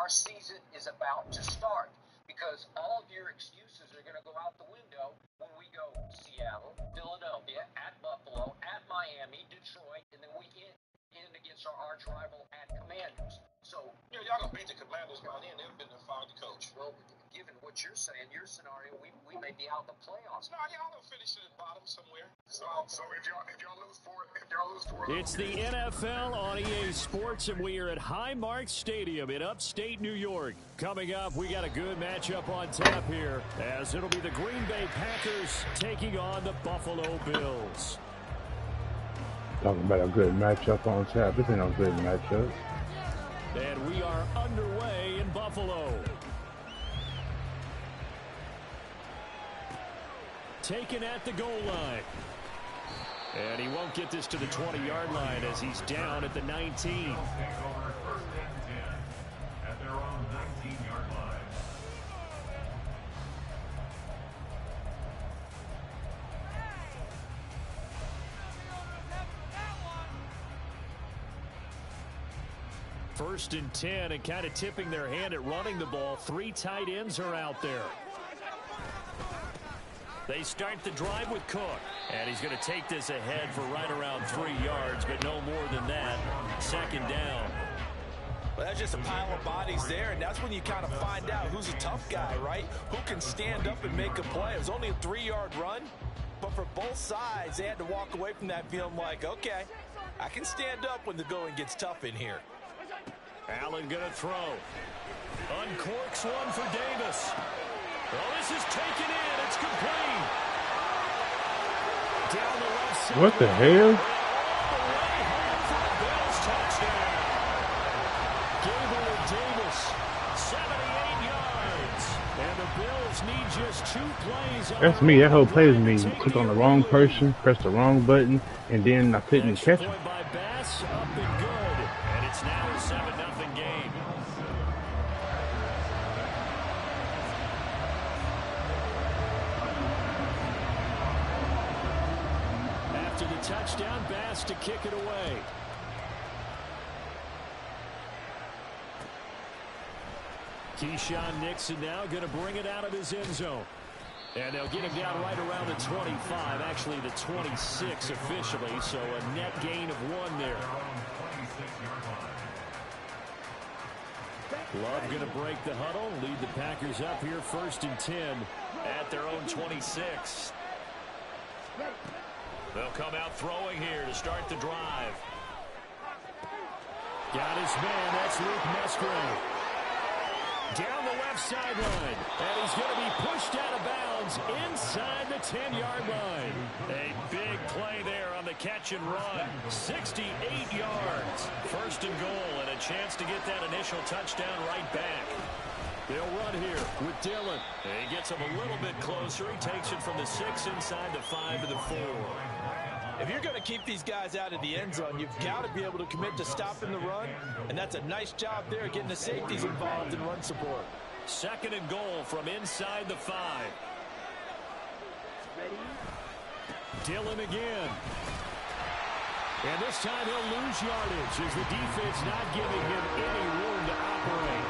our season is about to start, because all of your excuses are going to go out the window when we go Seattle, Philadelphia, at Buffalo, at Miami, Detroit, and then we end against our arch rival at Commanders. So, y'all gonna beat the Commanders by then. They've been to find the coach. Well, given what you're saying, your scenario, we may be out of the playoffs. No, y'all gonna finish at the bottom somewhere. So if y'all lose four, it's the NFL on EA Sports, and we are at Highmark Stadium in upstate New York. Coming up, we got a good matchup on tap here, as it'll be the Green Bay Packers taking on the Buffalo Bills. Talking about a good matchup on tap. This ain't no good matchup. And we are underway in Buffalo. Taken at the goal line. And he won't get this to the 20-yard line as he's down at the 19. At their own 19-yard line. First and 10, and kind of tipping their hand at running the ball. 3 tight ends are out there. They start the drive with Cook, and he's going to take this ahead for right around 3 yards, but no more than that. Second down. Well, that's just a pile of bodies there, and that's when you kind of find out who's a tough guy, right? Who can stand up and make a play. It was only a 3-yard run, but for both sides, they had to walk away from that feeling like, okay, I can stand up when the going gets tough in here. Allen going to throw. Uncorks one for Davis. Well, this is taken in. It's complete. Down the left side. What the hell? Bills touchdown. Gable and Davis, 78 yards. And the Bills need just 2 plays. That's me. That whole play is me. Click on the wrong person, press the wrong button, and then I couldn't catch it. By Bass, up and good. And it's now a 7-0 game. After the touchdown, Bass to kick it away. Keyshawn Nixon now going to bring it out of his end zone. And they'll get him down right around the 25, actually the 26 officially, so a net gain of 1 there. Love going to break the huddle, lead the Packers up here first and 10 at their own 26. They'll come out throwing here to start the drive. Got his man, that's Luke Musgrave. Down the left sideline, and he's going to be pushed out of bounds inside the 10-yard line. A big play there on the catch and run. 68 yards. First and goal, and a chance to get that initial touchdown right back. They'll run here with Dillon. He gets him a little bit closer. He takes it from the 6 inside the 5 to the 4. If you're going to keep these guys out of the end zone, you've got to be able to commit to stopping the run, and that's a nice job there getting the safeties involved in run support. Second and goal from inside the 5. Dillon again. And this time he'll lose yardage as the defense not giving him any room to operate.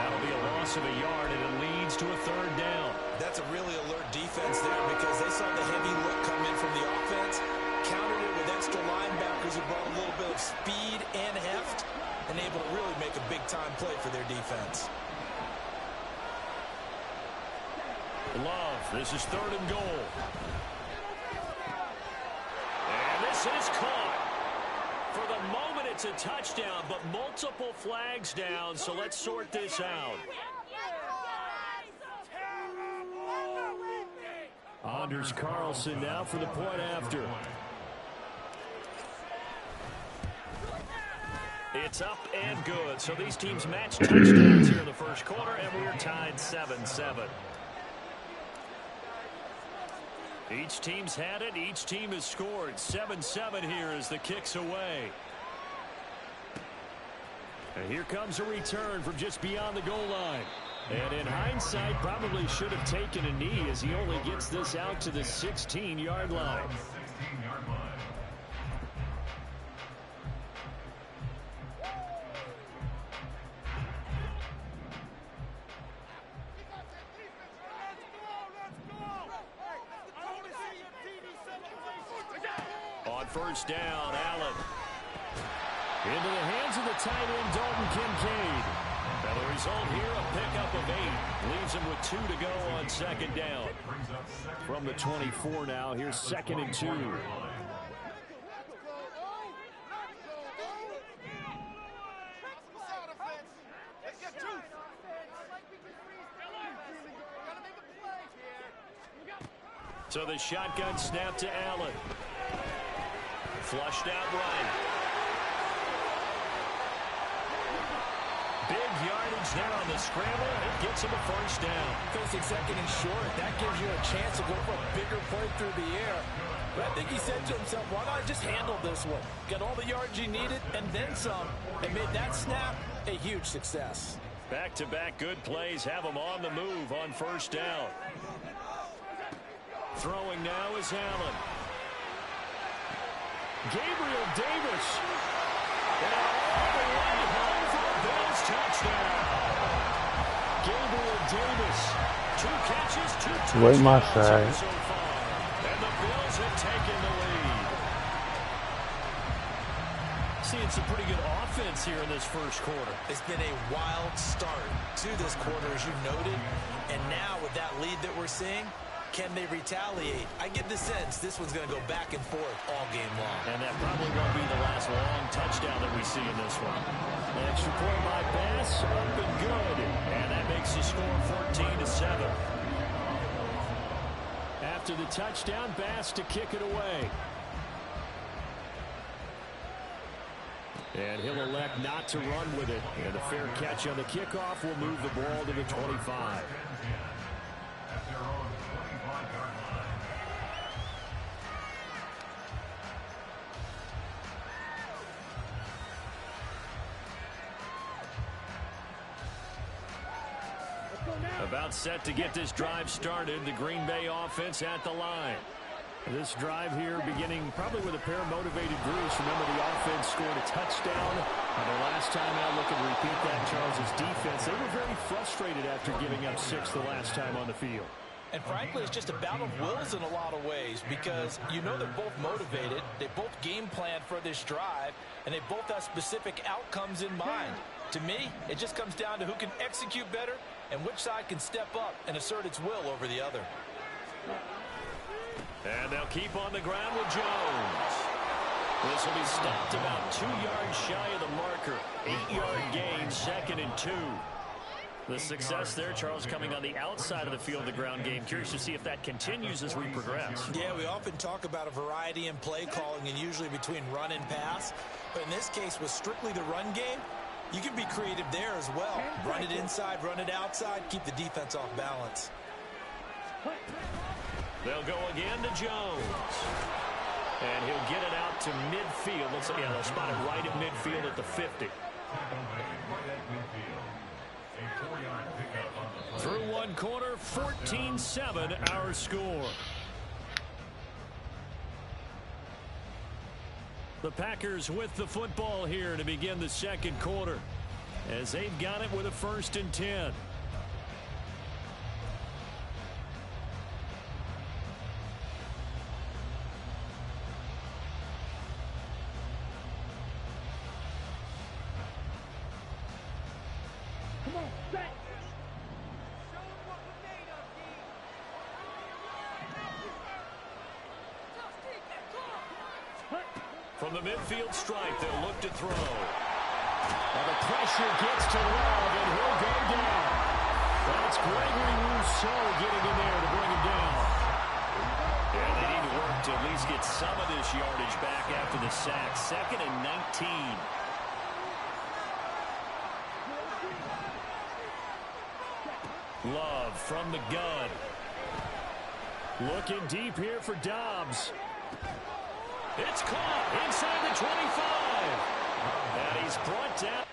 That'll be a loss of a yard, and it leads to a 3rd down. That's a really alert defense there because they saw the heavy look come in from the offense, countered it with extra linebackers who brought a little bit of speed and heft, and able to really make a big-time play for their defense. Love, this is 3rd and goal. And this is caught. For the moment, it's a touchdown, but multiple flags down, so let's sort this out. Anders Carlson now for the point after. It's up and good. So these teams match touchdowns here in the first quarter, and we're tied 7-7. Each team's had it. Each team has scored. 7-7 here as the kick's away. And here comes a return from just beyond the goal line. And in hindsight, probably should have taken a knee as he only gets this out to the 16-yard line. first down. Allen. Into the hands of the tight end, Dalton Kincaid. And the result here, a pickup of 8. Leaves him with 2 to go on second down. From the 24 now, here's 2nd and 2. So the shotgun snap to Allen. Flushed out right. Big yardage there on the scramble. It gets him a first down. Facing 2nd and short, that gives you a chance to go for a bigger play through the air. But I think he said to himself, why not just handle this one? Got all the yards you needed and then some. And made that snap a huge success. Back-to-back good plays have him on the move on first down. Throwing now is Allen. Gabriel Davis. And all the way home for a Bills touchdown. Gabriel Davis. 2 catches, 2 touchdowns. Wait my side. So far. And the Bills have taken the lead. Seeing some pretty good offense here in this first quarter. It's been a wild start to this quarter, as you noted. And now with that lead that we're seeing, can they retaliate? I get the sense this one's going to go back and forth all game long. And that probably won't be the last long touchdown that we see in this one. Extra point by Bass, up and good. And that makes the score 14-7. After the touchdown, Bass to kick it away. And he'll elect not to run with it. And a fair catch on the kickoff will move the ball to the 25. About set to get this drive started. The Green Bay offense at the line. This drive here beginning probably with a pair of motivated groups. Remember, the offense scored a touchdown. And the last time out, look and repeat that, Charles' defense. They were very frustrated after giving up 6 the last time on the field. And frankly, it's just a battle of wills in a lot of ways because you know they're both motivated. They both game planned for this drive, and they both have specific outcomes in mind. To me, it just comes down to who can execute better and which side can step up and assert its will over the other. And they'll keep on the ground with Jones. This will be stopped about 2 yards shy of the marker. 8-yard gain, 2nd and 2. The success there, Charles, coming on the outside of the field of the ground game. Curious to see if that continues as we progress. Yeah, we often talk about a variety in play calling and usually between run and pass. But in this case, with strictly the run game, you can be creative there as well. Run it inside, run it outside, keep the defense off balance. They'll go again to Jones. And he'll get it out to midfield. Looks like, yeah, they'll spot it right at midfield at the 50. Through one quarter, 14-7 our score. The Packers with the football here to begin the second quarter as they've got it with a 1st and 10. From the midfield stripe, they'll look to throw. And the pressure gets to Love, and he'll go down. That's Gregory Rousseau getting in there to bring him down. And they need to work to at least get some of this yardage back after the sack. 2nd and 19. Love from the gun. Looking deep here for Dobbs. It's caught inside the 25. And he's brought down.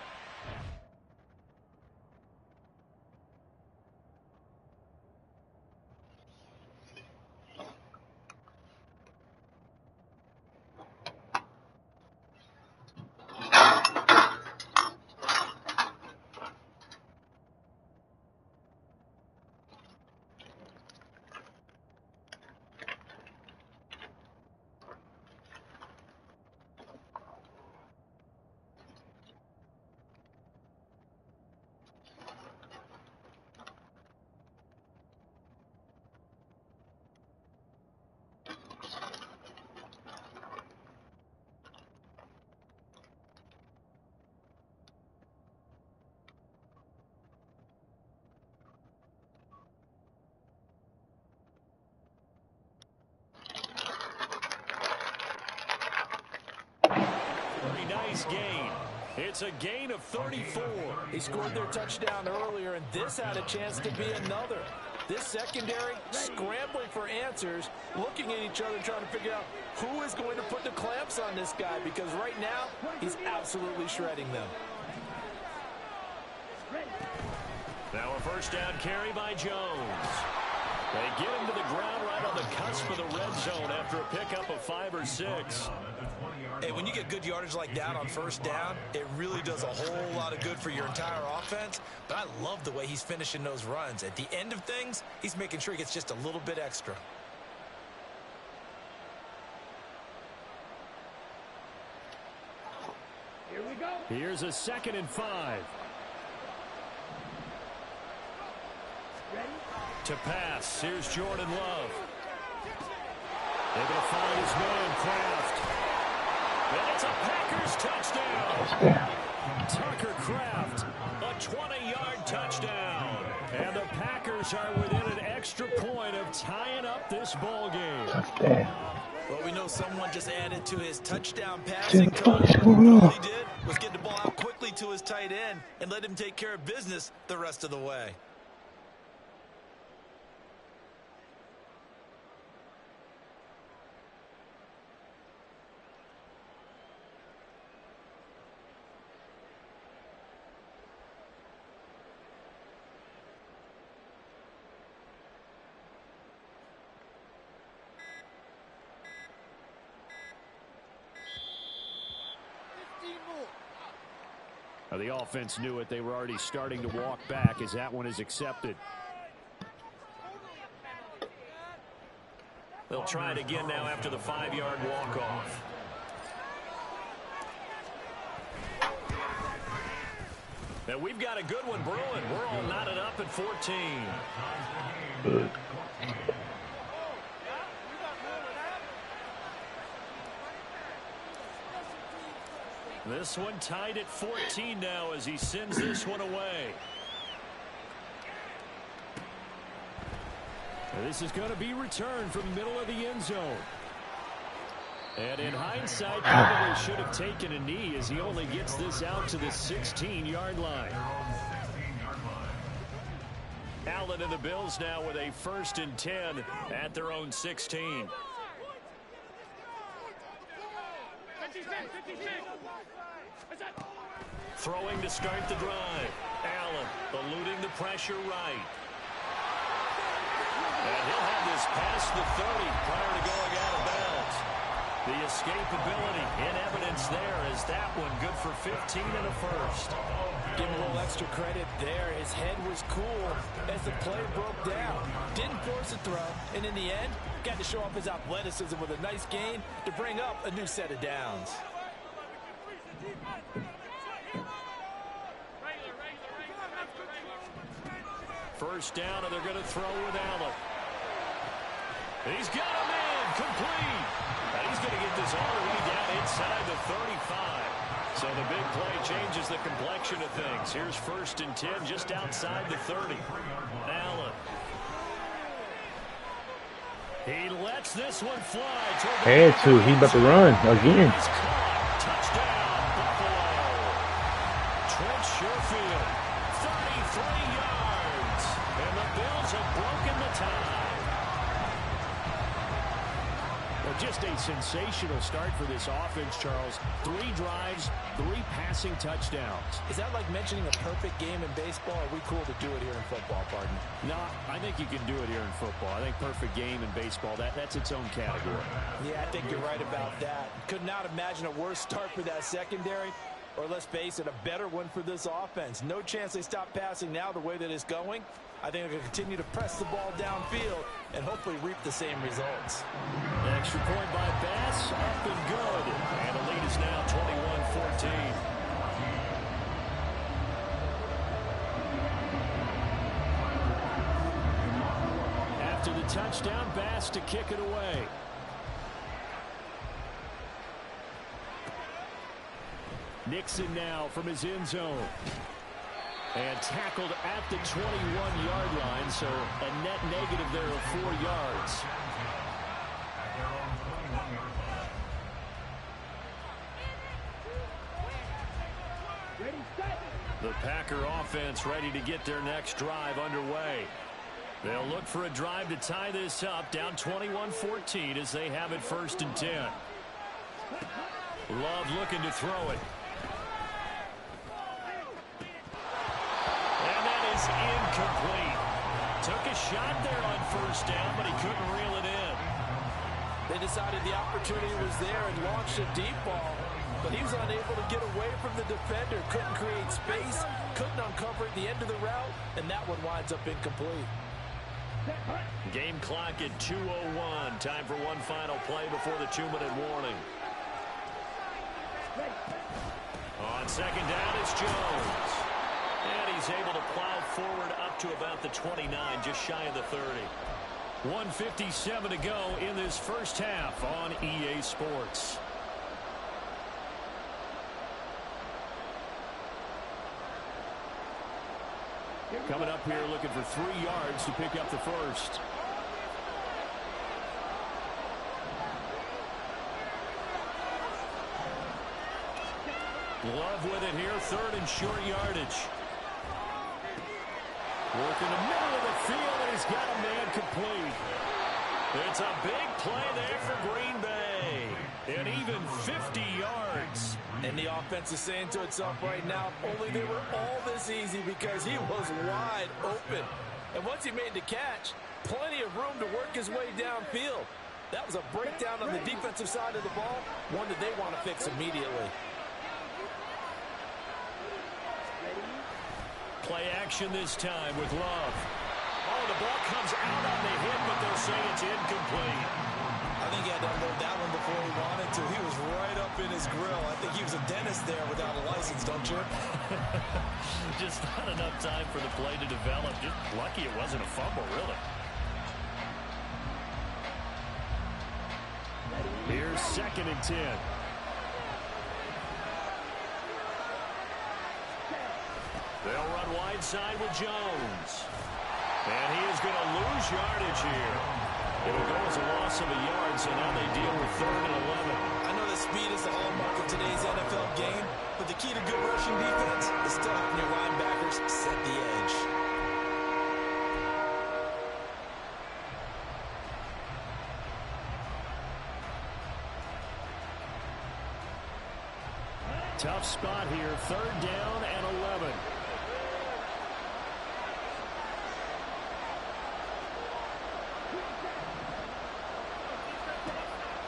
It's a gain of 34. He scored their touchdown earlier, and this had a chance to be another. This secondary scrambling for answers, looking at each other, trying to figure out who is going to put the clamps on this guy, because right now he's absolutely shredding them. Now a first down carry by Jones. They get him to the ground right on the cusp of the red zone after a pickup of 5 or 6. Hey, when you get good yardage like that on first down, it really does a whole lot of good for your entire offense. But I love the way he's finishing those runs. At the end of things, he's making sure he gets just a little bit extra. Here we go. Here's a 2nd and 5. To pass. Here's Jordan Love. They're going to find his man, Kraft. And it's a Packers touchdown. Tucker Kraft, a 20-yard touchdown. And the Packers are within an extra point of tying up this ball game. Well, we know someone just added to his touchdown passing total. All he did was get the ball out quickly to his tight end and let him take care of business the rest of the way. The offense knew it. They were already starting to walk back as that one is accepted. They'll try it again now after the 5-yard walk-off. Now we've got a good one brewing. We're all knotted up at 14. This one tied at 14 now as he sends this one away. Now this is going to be returned from the middle of the end zone. And in hindsight, probably should have taken a knee as he only gets this out to the 16-yard line. Allen and the Bills now with a 1st and 10 at their own 16. Throwing to start the drive. Allen eluding the pressure right. And he'll have this past the 30 prior to going out of bounds. The escapability in evidence there as that one good for 15 and a 1st. Give him a little extra credit there. His head was cool as the play broke down. Didn't force a throw, and in the end, got to show off his athleticism with a nice gain to bring up a new set of downs. First down, and they're going to throw with Allen. He's got a man complete. And he's going to get this all the way down inside the 35. So the big play changes the complexion of things. Here's 1st and 10 just outside the 30. Allen. He lets this one fly. Had to. He's about to run again. Touchdown, Buffalo. Trent Sherfield, 33 yards. And the Bills have broken the tie. Well, just a sensational start for this offense, Charles. 3 drives, 3 passing touchdowns. Is that like mentioning a perfect game in baseball? Or are we cool to do it here in football, pardon? No, I think you can do it here in football. I think perfect game in baseball, that's its own category. Yeah, I think you're right about that. Could not imagine a worse start for that secondary. Or let's face it, a better one for this offense. No chance they stop passing now the way that it's going. I think they're going to continue to press the ball downfield and hopefully reap the same results. Extra point by Bass, up and good. And the lead is now 21-14. After the touchdown, Bass to kick it away. Nixon now from his end zone. And tackled at the 21-yard line, so a net negative there of 4 yards. The Packer offense ready to get their next drive underway. They'll look for a drive to tie this up, down 21-14 as they have it 1st and 10. Love looking to throw it. And that is incomplete. Took a shot there on 1st down, but he couldn't reel it in. They decided the opportunity was there and launched a deep ball, but he was unable to get away from the defender. Couldn't create space, couldn't uncover the end of the route, and that one winds up incomplete. Game clock at 2:01. Time for one final play before the 2-minute warning. On 2nd down, it's Jones. And he's able to plow forward up to about the 29, just shy of the 30. 1:57 to go in this first half on EA Sports. Coming up here looking for 3 yards to pick up the first. Love with it here, 3rd and short yardage. Working the middle of the field, and he's got a man complete. It's a big play there for Green Bay. And even 50 yards. And the offense is saying to itself right now, only they were all this easy because he was wide open. And once he made the catch, plenty of room to work his way downfield. That was a breakdown on the defensive side of the ball, one that they want to fix immediately. Play action this time with Love. Oh, the ball comes out on the hit, but they'll say it's incomplete. I think he had to unload that one before he wanted to. He was right up in his grill. I think he was a dentist there without a license, don't you? Just not enough time for the play to develop. Just lucky it wasn't a fumble, really. Here's 2nd and 10. They'll run wide side with Jones. And he is going to lose yardage here. It'll go as a loss of a yard, so now they deal with 3rd and 11. I know that speed is the hallmark of today's NFL game, but the key to good rushing defense is still having your linebackers set the edge. Tough spot here, 3rd down and 11.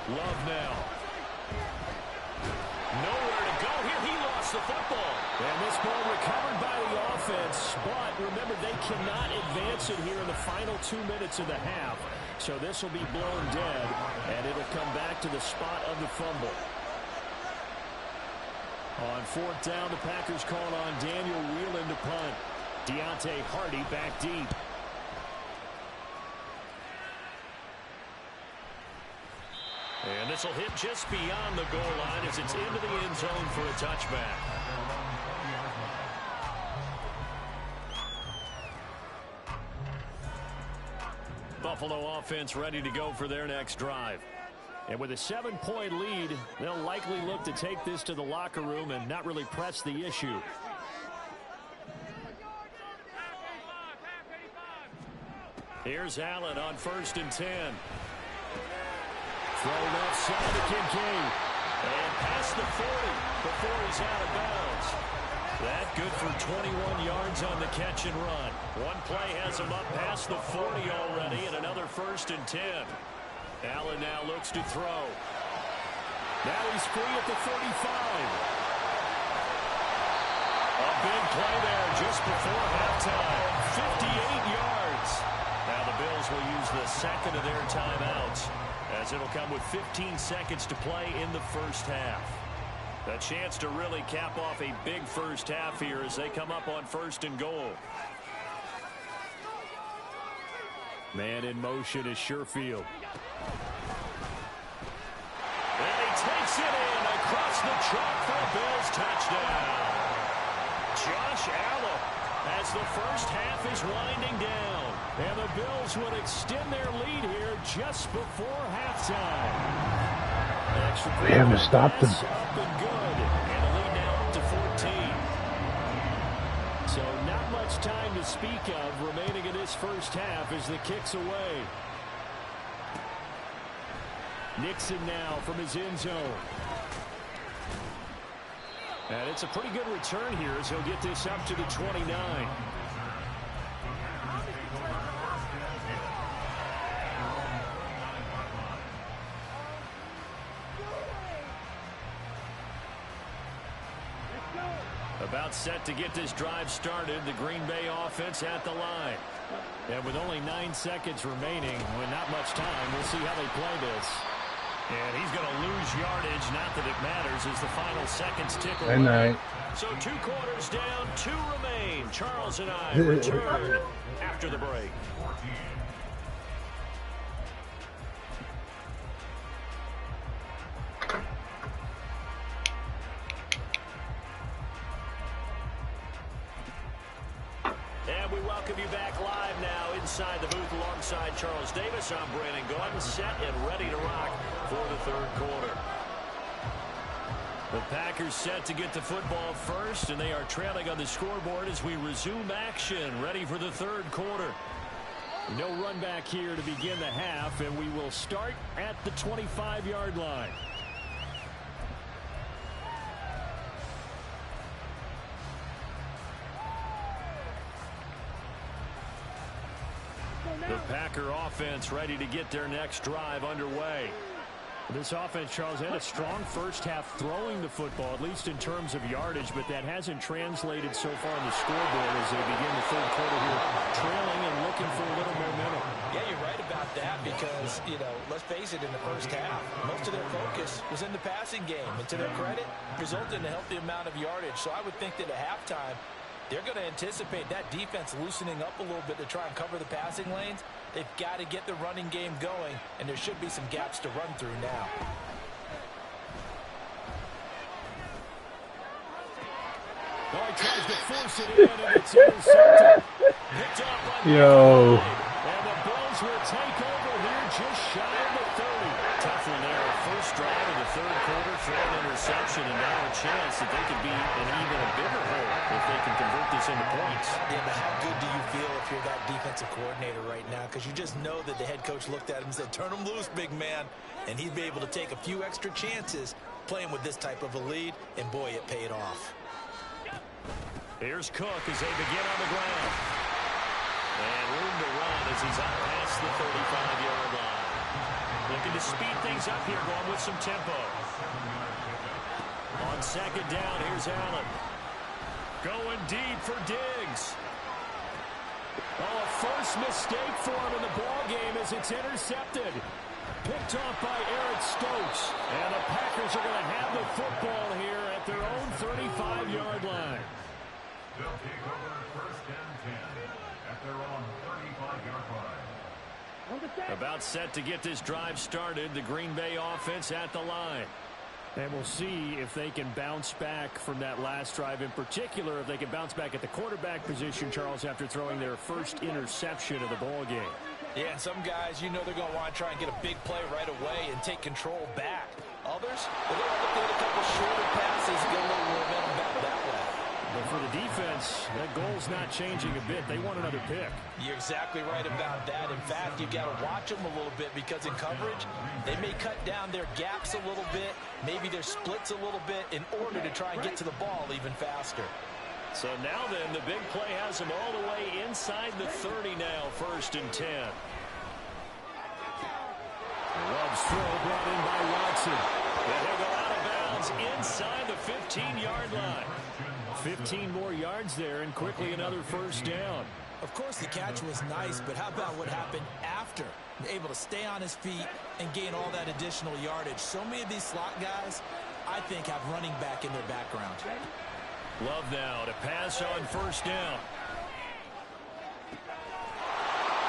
Love now. Nowhere to go here. He lost the football. And this ball recovered by the offense. But remember, they cannot advance it here in the final 2 minutes of the half. So this will be blown dead, and it'll come back to the spot of the fumble. On 4th down, the Packers calling on Daniel Whelan to punt. Deontay Hardy back deep. And this will hit just beyond the goal line as it's into the end zone for a touchback. Buffalo offense ready to go for their next drive. And with a 7-point lead, they'll likely look to take this to the locker room and not really press the issue. Here's Allen on 1st and 10. Throw left side to Kincaid. And past the 40 before he's out of bounds. That good for 21 yards on the catch and run. One play has him up past the 40 already, and another 1st and 10. Allen now looks to throw. Now he's free at the 35. A big play there just before halftime. 58 yards. Now the Bills will use the 2nd of their timeouts, as it'll come with 15 seconds to play in the first half. A chance to really cap off a big first half here as they come up on 1st and goal. Man in motion is Sherfield. And he takes it in across the chalk for a Bills touchdown. Josh Allen, as the first half is winding down. And the Bills would extend their lead here just before halftime. We haven't stopped them. Up and good. And the lead now up to 14. So not much time to speak of remaining in this first half as the kick's away. Nixon now from his end zone. And it's a pretty good return here as he'll get this up to the 29. About set to get this drive started, the Green Bay offense at the line. And with only 9 seconds remaining, with not much time, we'll see how they play this. And he's going to lose yardage, not that it matters, as the final seconds tick away. So 2 quarters down, 2 remain. Charles and I return after the break. And we welcome you back live now inside the booth alongside Charles Davis. I'm Brandon Gordon, set and ready to rock for the third quarter. The Packers set to get the football first, and they are trailing on the scoreboard as we resume action, ready for the third quarter. No run back here to begin the half, and we will start at the 25-yard line. The Packer offense ready to get their next drive underway. This offense, Charles, had a strong first half throwing the football, at least in terms of yardage, but that hasn't translated so far on the scoreboard as they begin the third quarter here, trailing and looking for a little momentum. Yeah, you're right about that because, let's face it, in the first half, most of their focus was in the passing game. And to their credit, resulted in a healthy amount of yardage. So I would think that at halftime, they're going to anticipate that defense loosening up a little bit to try and cover the passing lanes. They've got to get the running game going, and there should be some gaps to run through now. Oh, he tries to force it in, and it's intercepted. Picked up on Yo. and the Bills will take over here just shy of the 30. Tough one there. First drive of the third quarter for an interception, and now a chance that they could be in even a bigger hole if they can convert this into points. Yeah, but how good do you feel if you're that defensive coordinator right now? Because you just know that the head coach looked at him and said, turn him loose, big man. And he'd be able to take a few extra chances playing with this type of a lead, and boy, it paid off. Here's Cook as they begin on the ground. And room to run as he's out past the 35-yard line. Looking to speed things up here, going with some tempo. On second down, here's Allen. Going deep for Diggs. Oh, a first mistake for him in the ball game as it's intercepted. Picked off by Eric Stokes. And the Packers are going to have the football here at their own 35-yard line. They'll take over first and 10 at their own 35-yard line. About set to get this drive started, the Green Bay offense at the line. And we'll see if they can bounce back from that last drive, in particular if they can bounce back at the quarterback position, Charles, after throwing their first interception of the ball game. Yeah, and some guys, they're going to want to try and get a big play right away and take control back. Others, they're going to look at a couple shorter passes and get a little momentum back that way. But for the defense, that goal's not changing a bit. They want another pick. You're exactly right about that. In fact, you've got to watch them a little bit because in coverage, they may cut down their gaps a little bit, maybe their splits a little bit in order to try and get to the ball even faster. So now then, the big play has them all the way inside the 30 now, first and 10. Love's throw brought in by Watson. And he'll go out of bounds inside the 15-yard line. 15 more yards there, and quickly another first down. Of course, the catch was nice, but how about what happened after? Able to stay on his feet and gain all that additional yardage. So many of these slot guys, I think, have running back in their background. Love now to pass on first down.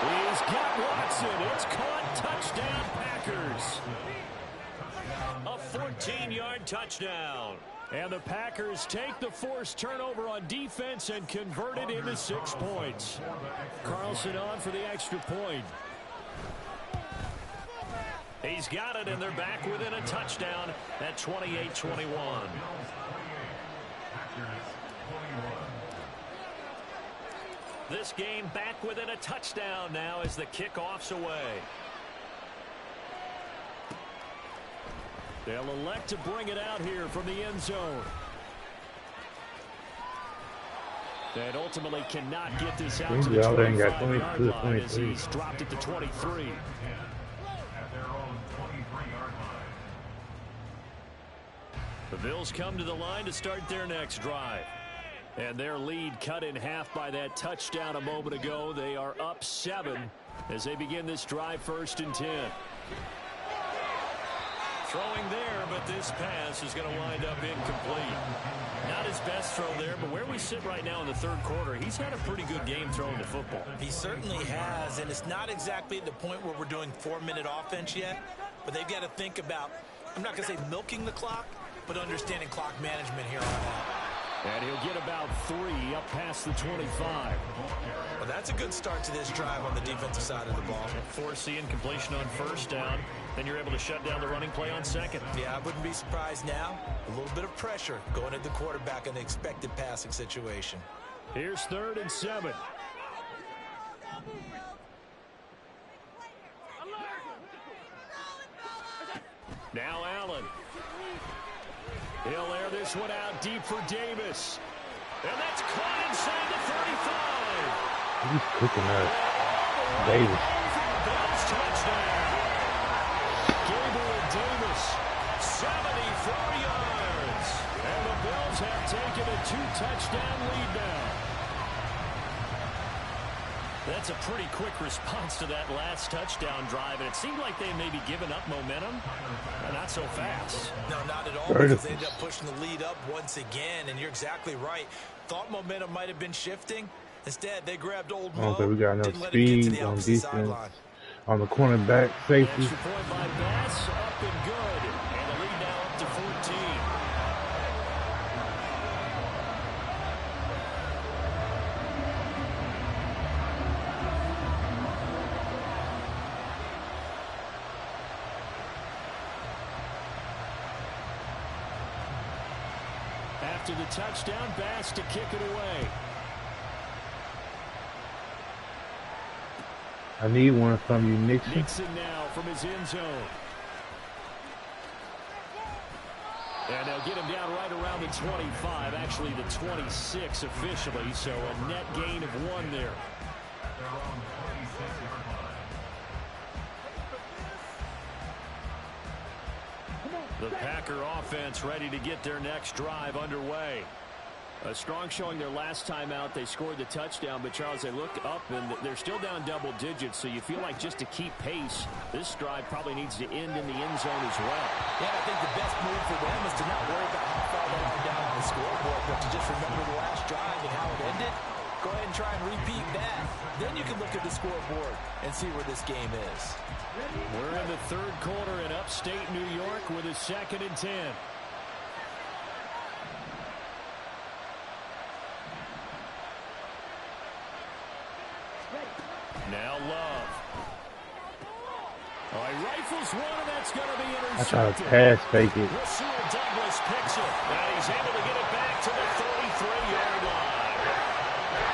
He's got Watson. It's caught. Touchdown, Packers. A 14-yard touchdown. And the Packers take the forced turnover on defense and convert it into 6 points. Carlson on for the extra point. He's got it, and they're back within a touchdown at 28-21. This game back within a touchdown now as the kickoff's away. They'll elect to bring it out here from the end zone. And ultimately cannot get this out to the 25-yard line as he's dropped it to 23. At their own 23-yard line. The Bills come to the line to start their next drive. And their lead cut in half by that touchdown a moment ago. They are up 7 as they begin this drive, 1st and 10. Throwing there, but this pass is going to wind up incomplete. Not his best throw there, but where we sit right now in the 3rd quarter, he's had a pretty good game throwing the football. He certainly has, and it's not exactly at the point where we're doing 4-minute offense yet, but they've got to think about, I'm not going to say milking the clock, but understanding clock management here on out. And he'll get about 3 up past the 25. Well, that's a good start to this drive on the defensive side of the ball. Force the incompletion on 1st down. Then you're able to shut down the running play on 2nd. Yeah, I wouldn't be surprised now. A little bit of pressure going at the quarterback in the expected passing situation. Here's 3rd and 7. Now Allen. He'll air this one out deep for Davis. And that's caught inside the 35. He's cooking up. Davis. Bills touchdown. Gabriel Davis, 74 yards. And the Bills have taken a 2-touchdown lead now. That's a pretty quick response to that last touchdown drive, and it seemed like they may be giving up momentum. Not so fast. No, not at all, because they ended up pushing the lead up once again, and you're exactly right. Thought momentum might have been shifting. Instead, they grabbed old Mo. I don't think we got enough speed on defense. On the cornerback, safety. Extra point by Bass, up and good. And the lead now up to 14. After the touchdown, Bass to kick it away. I need one from you, Nixon. Nixon now from his end zone. And they'll get him down right around the 25, actually the 26 officially, so a net gain of 1 there. Their own 26-yard line. The Packer offense ready to get their next drive underway. A strong showing their last time out. They scored the touchdown, but Charles, they look up and they're still down double digits, so you feel like just to keep pace, this drive probably needs to end in the end zone as well. Yeah, I think the best move for them is to not worry about how far they are down on the scoreboard, but to just remember the last drive and how it ended. Go ahead and try and repeat that. Then you can look at the scoreboard and see where this game is. We're in the 3rd quarter in upstate New York with a 2nd and 10. Now Love. Oh, he rifles one, and that's going to be intercepted. I try to pass fake it. Rasul Douglas picks it, and he's able to get it back to the 33-yard line.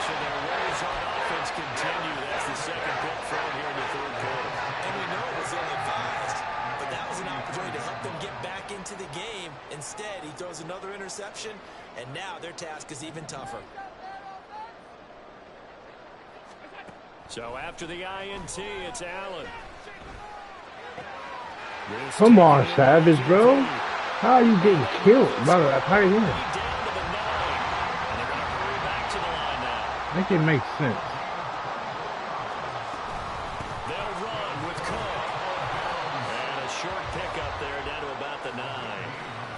So their woes on offense continue. That's the 2nd pick thrown here in the 3rd quarter. And we know it was ill-advised, but that was an opportunity to help them get back into the game. Instead, he throws another interception, and now their task is even tougher. So after the INT, it's Allen. Come on, Savage, bro. How are you getting killed by a tight end? Down to the 9, and they're going to hurry back to the line now. Make it make sense. They'll run with Cook. And a short pickup there down to about the 9.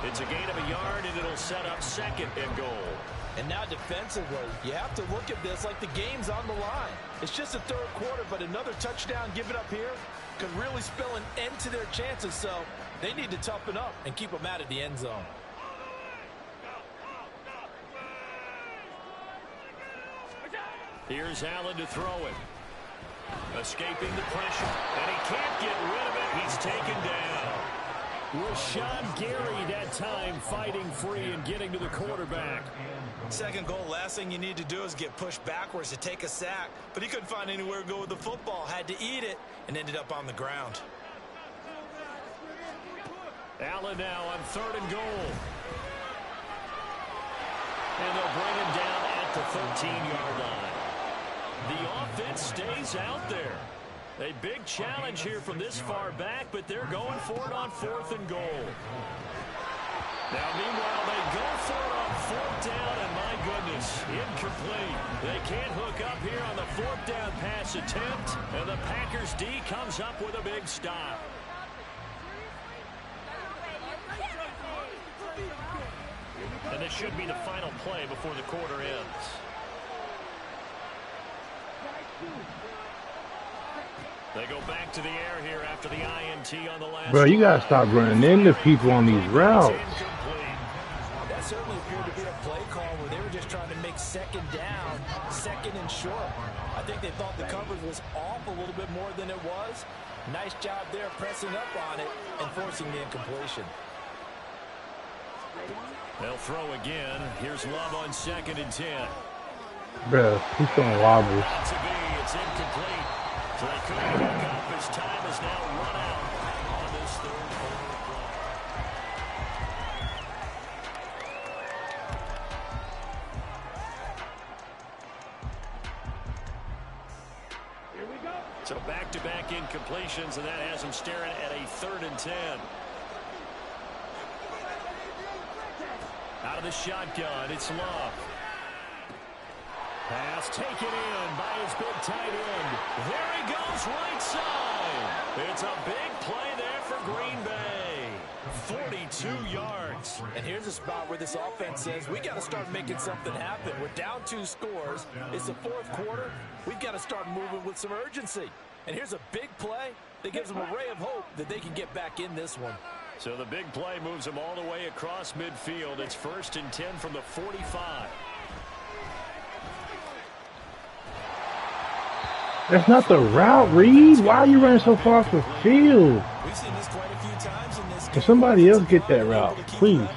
It's a gain of a yard, and it'll set up 2nd and goal. And now defensively, you have to look at this like the game's on the line. It's just the 3rd quarter, but another touchdown given up here could really spell an end to their chances, so they need to toughen up and keep them out of the end zone. Here's Allen to throw it. Escaping the pressure, and he can't get rid of it. He's taken down. Rashawn Gary that time fighting free and getting to the quarterback. Second goal, last thing you need to do is get pushed backwards to take a sack. But he couldn't find anywhere to go with the football. Had to eat it and ended up on the ground. Allen now on 3rd and goal. And they'll bring him down at the 13-yard line. The offense stays out there. A big challenge here from this far back, but they're going for it on 4th and goal. Now, meanwhile, they go for it on 4th down, and my goodness, incomplete. They can't hook up here on the 4th down pass attempt, and the Packers D comes up with a big stop. And this should be the final play before the quarter ends. They go back to the air here after the INT on the last. Bro, you gotta stop running into people on these routes. That certainly appeared to be a play call where they were just trying to make second down, second and short. I think they thought the coverage was off a little bit more than it was. Nice job there pressing up on it and forcing the incompletion. They'll throw again. Here's Love on 2nd and 10. Bro, he's throwing wobbles. It's incomplete. So they couldn't hook up. His time is now run out on this 3rd quarter play. Here we go. So back-to-back incompletions, and that has him staring at a 3rd and 10. Out of the shotgun, it's Love. Pass taken in by his big tight end. There he goes, right side. It's a big play there for Green Bay. 42 yards. And here's a spot where this offense says, we got to start making something happen. We're down 2 scores. It's the 4th quarter. We've got to start moving with some urgency. And here's a big play that gives them a ray of hope that they can get back in this one. So the big play moves them all the way across midfield. It's 1st and 10 from the 45. That's not the route, Reed. Why are you running so far off the field? We've seen this quite a few times in this game. Can somebody else get that route, please?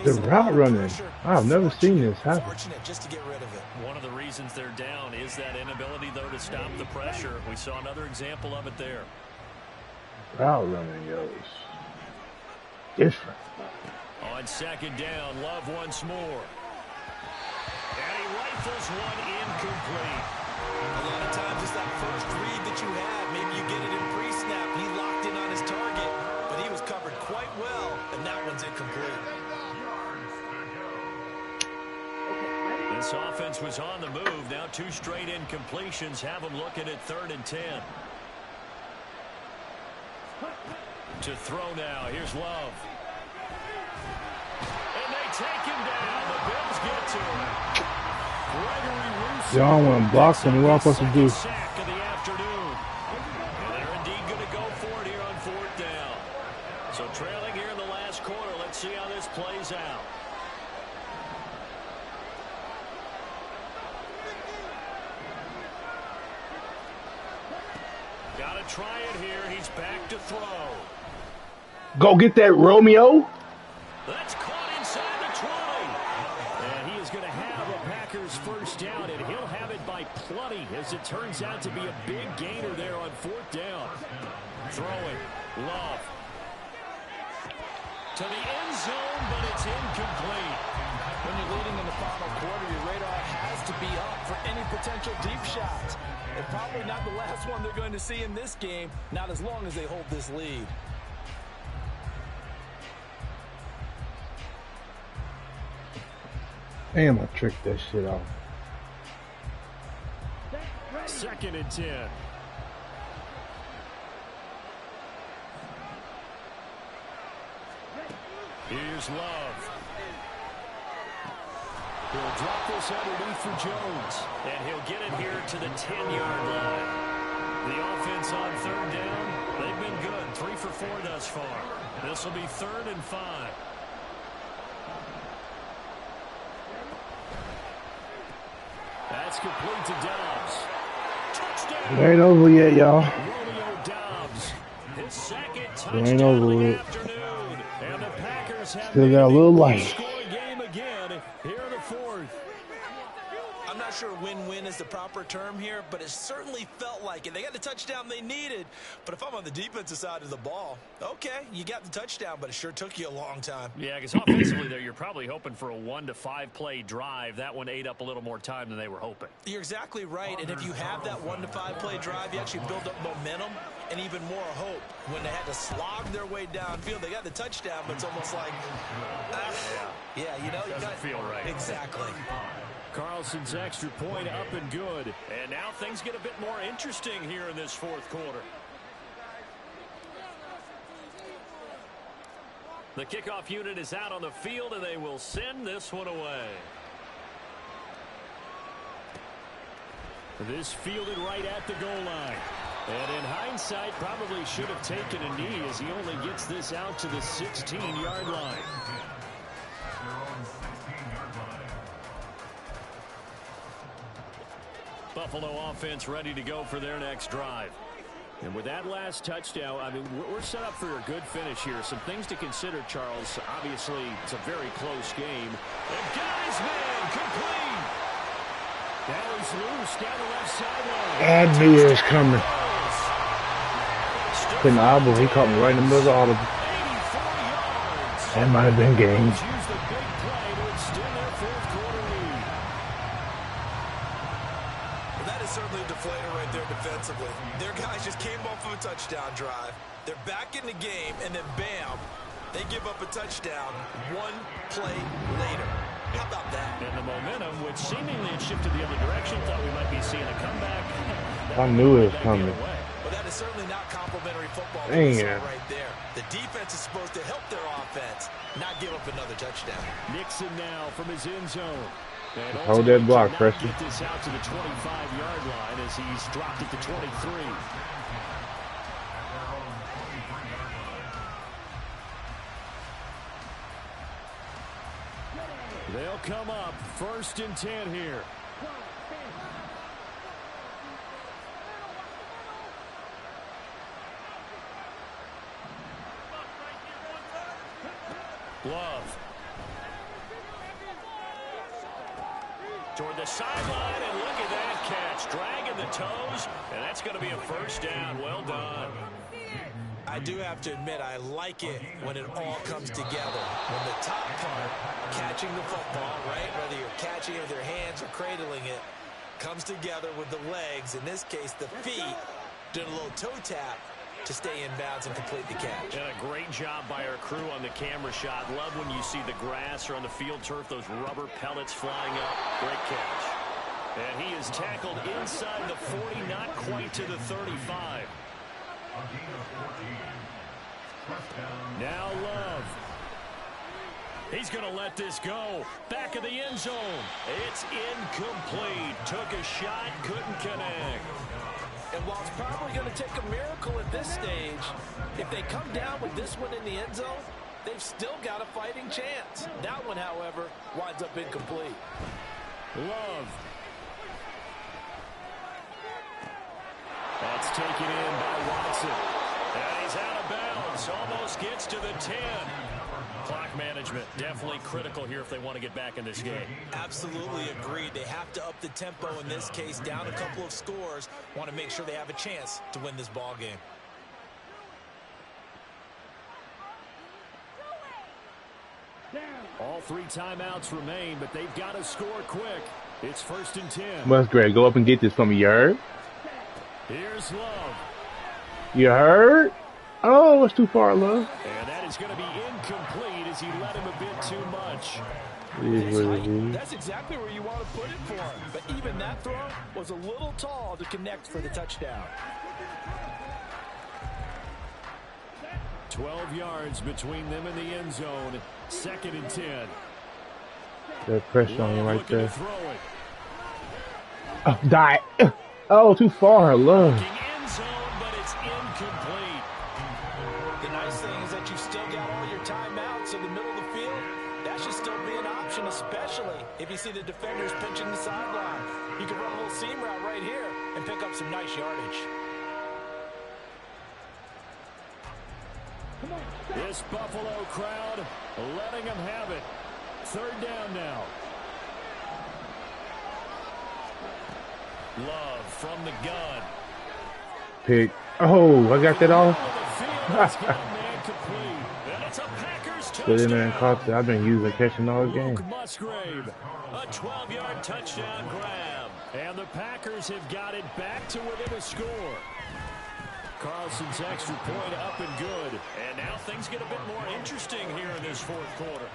The route running. I've never seen this happen. Just to get rid of it. One of the reasons they're down is that inability, though, to stop the pressure. We saw another example of it there. Route running, yo, is different. On 2nd down, Love once more. And he rifles one incomplete. A lot of times it's that first read that you have. Maybe you get it in pre-snap. He locked in on his target, but he was covered quite well, and that one's incomplete. This offense was on the move. Now 2 straight incompletions have them looking at 3rd and 10. To throw now. Here's Love. And they take him down. The Bills get to him. Y'all want to block him. What am I supposed to do? Sack of the afternoon. And they're indeed going to go for it here on 4th down. So trailing here in the last quarter. Let's see how this plays out. Got to try it here. He's back to throw. Go get that, Romeo. That's caught inside the 20. And he is going to have a Packers first down, and he'll have it by plenty, as it turns out to be a big gainer there on 4th down. Throwing. Love. To the end zone, but it's incomplete. When you're leading in the final quarter, your radar has to be up for any potential deep shots. And probably not the last one they're going to see in this game, not as long as they hold this lead. Damn, I tricked that shit off. 2nd and 10. Here's Love. He'll drop this underneath for Jones. And he'll get it here to the 10-yard line. The offense on 3rd down, they've been good. 3 for 4 thus far. This will be 3rd and 5. That's complete to Dobbs. Touchdown. It ain't over yet, y'all. Romeo Dobbs His second It touchdown ain't of over the with. afternoon. And the Packers have Still made got a it little a life. one-score game again here in the fourth. I'm not sure win-win is the proper term here, but it certainly felt like it. They got the touchdown they needed, but if I'm on the defensive side of the ball, okay, you got the touchdown, but it sure took you a long time. Yeah, because offensively there, you're probably hoping for a 1 to 5 play drive. That one ate up a little more time than they were hoping. You're exactly right, and if you have that 1 to 5 play drive, you actually build up momentum and even more hope. When they had to slog their way downfield, they got the touchdown, but it's almost like, yeah, you know, you Doesn't feel right. Exactly. Carlson's extra point up and good. And now things get a bit more interesting here in this fourth quarter. The kickoff unit is out on the field, and they will send this one away. This fielded right at the goal line. And in hindsight, probably should have taken a knee as he only gets this out to the 16-yard line. Buffalo offense ready to go for their next drive. And with that last touchdown, I mean, we're set up for a good finish here. Some things to consider, Charles. Obviously, it's a very close game. And got his man complete. Now he's loose down the left sideline. I knew it was coming. Couldn't audible. He caught me right in the middle of the audible. 84 yards. That might have been game. Use the big play to extend their fourth quarter lead. Well, that is certainly a deflator right there defensively. Their guys just came off of a touchdown drive. They're back in the game, and then bam, they give up a touchdown 1 play later. How about that? And the momentum, which seemingly had shifted the other direction, thought we might be seeing a comeback. I knew it was coming. Well, that is certainly not complimentary football Damn. right there. The defense is supposed to help their offense, not give up another touchdown. Nixon now from his end zone. And Hold that block, ultimately Preston. Get this out to the 25-yard line as he's dropped it to 23. They'll come up 1st and 10 here. Love. Toward the sideline, and look at that catch. Dragging the toes, and that's going to be a first down. Well done. I do have to admit, I like it when it all comes together. When the top part, catching the football, right, whether you're catching it with your hands or cradling it, comes together with the legs, in this case the feet, doing a little toe tap to stay in bounds and complete the catch. And a great job by our crew on the camera shot. Love when you see the grass or on the field turf, those rubber pellets flying up. Great catch. And he is tackled inside the 40, not quite to the 35. Now Love. He's going to let this go. Back of the end zone. It's incomplete. Took a shot, couldn't connect. And while it's probably going to take a miracle at this stage, if they come down with this one in the end zone, they've still got a fighting chance. That one, however, winds up incomplete. Love. That's taken in by Watson. And he's out of bounds. Almost gets to the 10. Clock management definitely critical here if they want to get back in this game. Absolutely agreed. They have to up the tempo in this case, down a couple of scores. Want to make sure they have a chance to win this ball game. All 3 timeouts remain, but they've got to score quick. It's 1st and 10. Musgrave, go up and get this from me, you heard? Here's Love. You heard? Oh, it's too far, Love. And that is going to be incomplete as he let him a bit too much. It is what it is. That's exactly where you want to put it for him. But even that throw was a little tall to connect for the touchdown. 12 yards between them and the end zone. 2nd and 10. That pressure on you right Looking to there. throw it. Oh, die. Oh, too far, Love. Looking end zone, but it's incomplete. The nice thing is that you still got all your timeouts in the middle of the field. That should still be an option, especially if you see the defenders pinching the sideline. You can run a little seam route right here and pick up some nice yardage. This Buffalo crowd letting them have it. Third down now. Love from the gun. Pick. Oh, I got that off. Put in there and caught it. I've been using catching all game. Musgrave, a 12-yard touchdown grab. And the Packers have got it back to within a score. Carlson's extra point up and good. And now things get a bit more interesting here in this fourth quarter.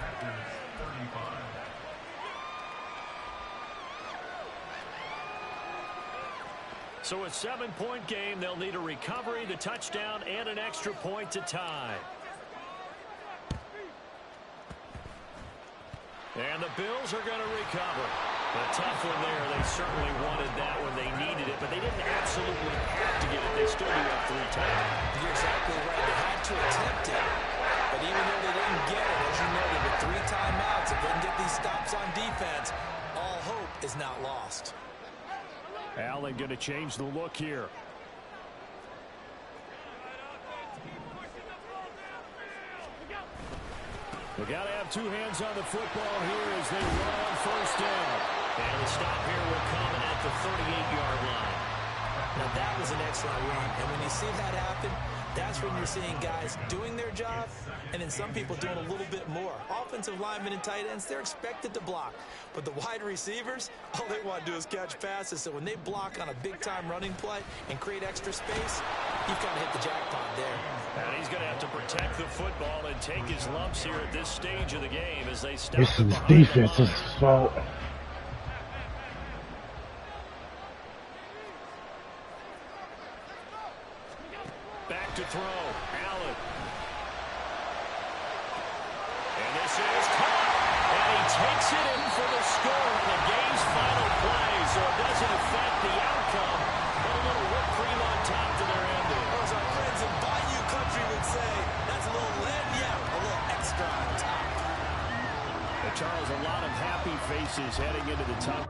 So a 7-point game, they'll need a recovery, the touchdown, and an extra point to tie. And the Bills are going to recover. A tough one there. They certainly wanted that when they needed it, but they didn't absolutely have to get it. They still do have 3 times. You're exactly right. They had to attempt it. But even though they didn't get it, as you noted, with 3 timeouts, if they can get these stops on defense, all hope is not lost. Allen going to change the look here. We got to have 2 hands on the football here as they run on first down. And the stop here will come at the 38-yard line. Now that was an excellent run. And when you see that happen, that's when you're seeing guys doing their job and then some people doing a little bit more. Offensive linemen and tight ends, they're expected to block. But the wide receivers, all they want to do is catch passes. So when they block on a big-time running play and create extra space, you've kind of hit the jackpot there. And he's going to have to protect the football and take his lumps here at this stage of the game as they stop. This is defense's fault. Back to throw. Allen. And this is caught. And he takes it in for the score on the game's final play. So it doesn't affect the outcome. But a little whipped cream on top to their ending. As our friends in Bayou Country would say, that's a little a little extra on top. And Charles, a lot of happy faces heading into the top.